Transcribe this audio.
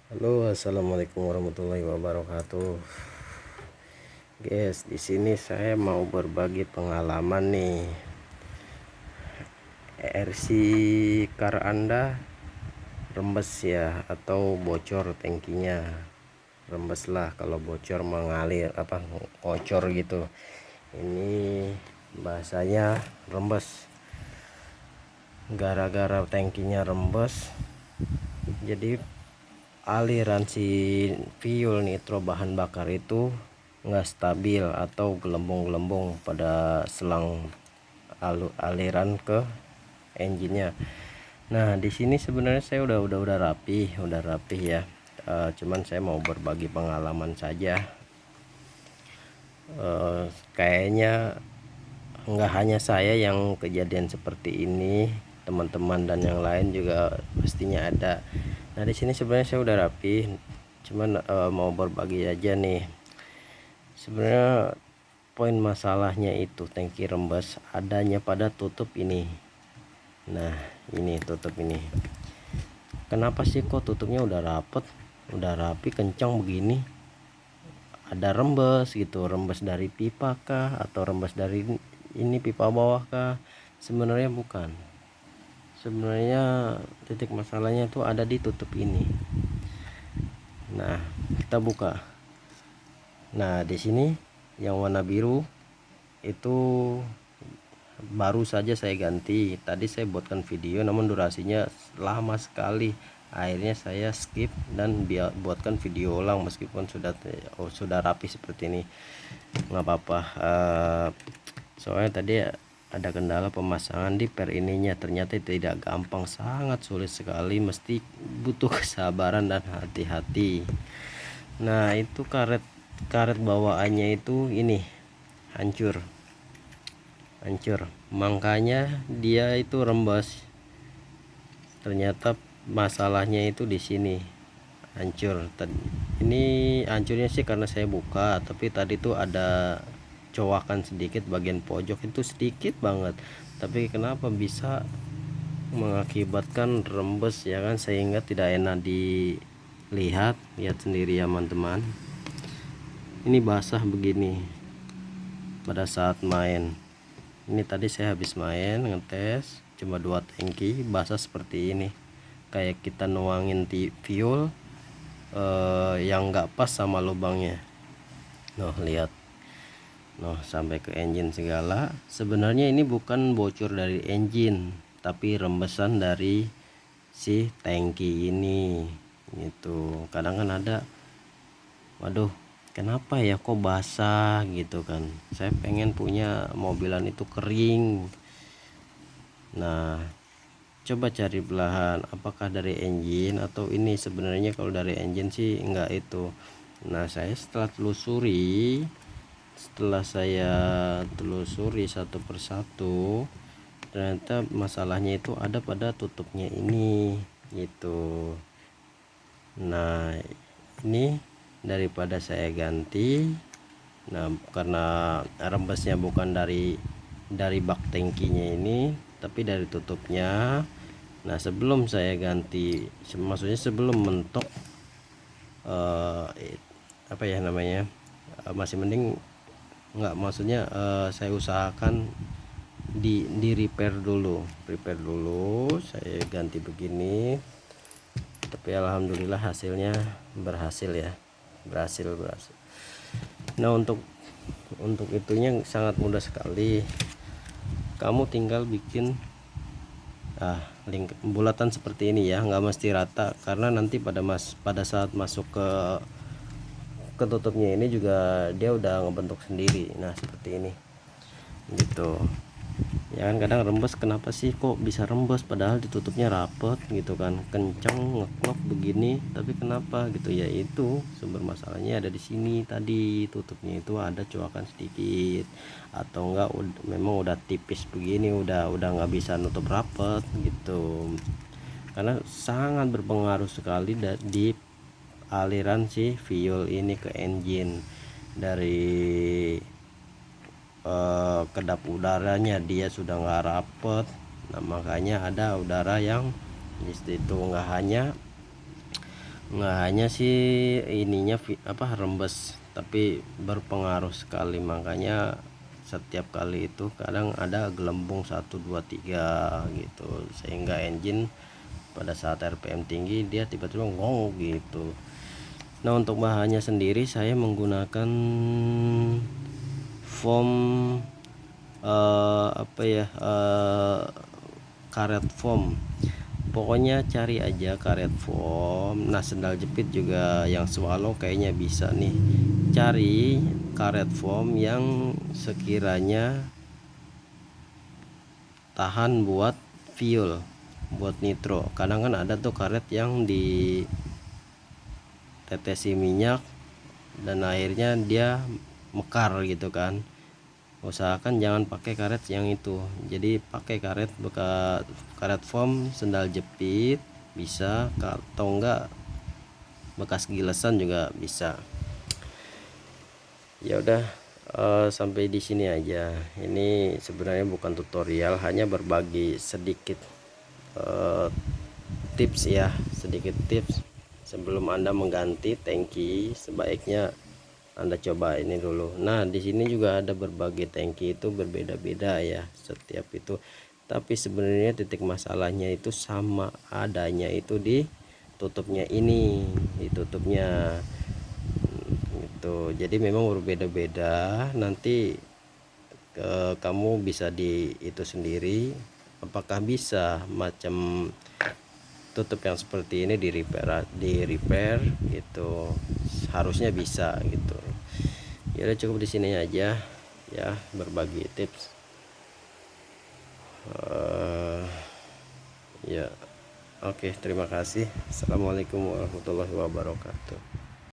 Halo, assalamualaikum warahmatullahi wabarakatuh. Guys, di sini saya mau berbagi pengalaman nih. RC car Anda rembes ya, atau bocor tangkinya. Rembes lah, kalau bocor mengalir ngocor gitu. Ini bahasanya rembes. Gara-gara tangkinya rembes, jadi aliran si fuel nitro bahan bakar itu nggak stabil atau gelembung-gelembung pada selang aliran ke engine-nya. Nah, di sini sebenarnya saya udah rapi ya. Cuman saya mau berbagi pengalaman saja. Kayaknya nggak hanya saya yang kejadian seperti ini, teman-teman dan yang lain juga pastinya ada. Nah, di sini sebenarnya saya udah rapi, cuman mau berbagi aja nih. Sebenarnya poin masalahnya itu tangki rembes adanya pada tutup ini. Nah, ini tutup ini. Kenapa sih kok tutupnya udah rapet, udah rapi, kencang begini, ada rembes gitu? Rembes dari pipa kah, atau rembes dari ini pipa bawah kah? Sebenarnya bukan. Sebenarnya titik masalahnya itu ada di tutup ini. Nah, kita buka. Nah, di sini yang warna biru itu baru saja saya ganti. Tadi saya buatkan video namun durasinya lama sekali. Akhirnya saya skip dan buatkan video ulang meskipun sudah rapi seperti ini. Nggak apa-apa. Soalnya tadi ada kendala pemasangan di per ininya, ternyata tidak gampang, sangat sulit sekali, mesti butuh kesabaran dan hati-hati. Nah, itu karet bawaannya itu ini hancur, makanya dia itu rembes. Ternyata masalahnya itu di sini hancur. Ini hancurnya sih karena saya buka, tapi tadi tuh ada cowakan sedikit, bagian pojok itu sedikit banget, tapi kenapa bisa mengakibatkan rembes ya kan, sehingga tidak enak dilihat. Lihat sendiri ya teman-teman, ini basah begini pada saat main. Ini tadi saya habis main ngetes cuma 2 tangki, basah seperti ini, kayak kita nuangin fuel yang nggak pas sama lubangnya. Noh, lihat, noh, sampai ke engine segala. Sebenarnya ini bukan bocor dari engine, tapi rembesan dari si tangki ini gitu. Kadang kan ada, waduh, kenapa ya kok basah gitu kan, saya pengen punya mobilan itu kering. Nah, coba cari belahan apakah dari engine atau ini. Sebenarnya kalau dari engine sih enggak itu. Nah, setelah saya telusuri satu persatu, ternyata masalahnya itu ada pada tutupnya ini gitu. Nah, ini daripada saya ganti, nah karena rembesnya bukan dari bak tangkinya ini, tapi dari tutupnya. Nah, sebelum saya ganti, maksudnya sebelum mentok, apa ya namanya, masih mending nggak, maksudnya saya usahakan di repair dulu, saya ganti begini. Tapi alhamdulillah hasilnya berhasil ya, berhasil. Nah, untuk itunya sangat mudah sekali. Kamu tinggal bikin link bulatan seperti ini ya, nggak mesti rata, karena nanti pada saat masuk ke tutupnya ini juga dia udah ngebentuk sendiri. Nah, seperti ini gitu ya kan. Kadang rembes, kenapa sih kok bisa rembes padahal ditutupnya rapet gitu kan, kencang ngeklop begini, tapi kenapa gitu ya. Itu sumber masalahnya ada di sini. Tadi tutupnya itu ada coakan sedikit, atau enggak memang udah tipis begini, udah nggak bisa nutup rapet gitu. Karena sangat berpengaruh sekali di aliran si fuel ini ke engine. Dari kedap udaranya dia sudah nggak rapet. Nah, makanya ada udara yang di situ. Nggak hanya nggak hanya sih ininya rembes, tapi berpengaruh sekali. Makanya setiap kali itu kadang ada gelembung 1 2 3 gitu, sehingga engine pada saat RPM tinggi dia tiba-tiba ngong gitu. Nah, untuk bahannya sendiri saya menggunakan foam, karet foam. Pokoknya cari aja karet foam. Nah, sendal jepit juga yang swallow kayaknya bisa nih. Cari karet foam yang sekiranya tahan buat fuel, buat nitro. Kadang kan ada tuh karet yang ditetesi minyak dan akhirnya dia mekar gitu kan. Usahakan jangan pakai karet yang itu, jadi pakai karet bekas, karet foam sendal jepit bisa, atau enggak bekas gilesan juga bisa. Ya udah, sampai di sini aja. Ini sebenarnya bukan tutorial, hanya berbagi sedikit tips ya, sedikit tips sebelum Anda mengganti tangki. Sebaiknya Anda coba ini dulu. Nah, di sini juga ada berbagai tangki, itu berbeda-beda ya setiap itu. Tapi sebenarnya titik masalahnya itu sama adanya, itu di tutupnya ini, ditutupnya gitu. Jadi memang berbeda-beda. Nanti kamu bisa di itu sendiri, apakah bisa macam tutup yang seperti ini di repair gitu. Harusnya bisa gitu. Ya udah, cukup di sini aja ya, berbagi tips. Ya, oke, terima kasih. Assalamualaikum warahmatullahi wabarakatuh.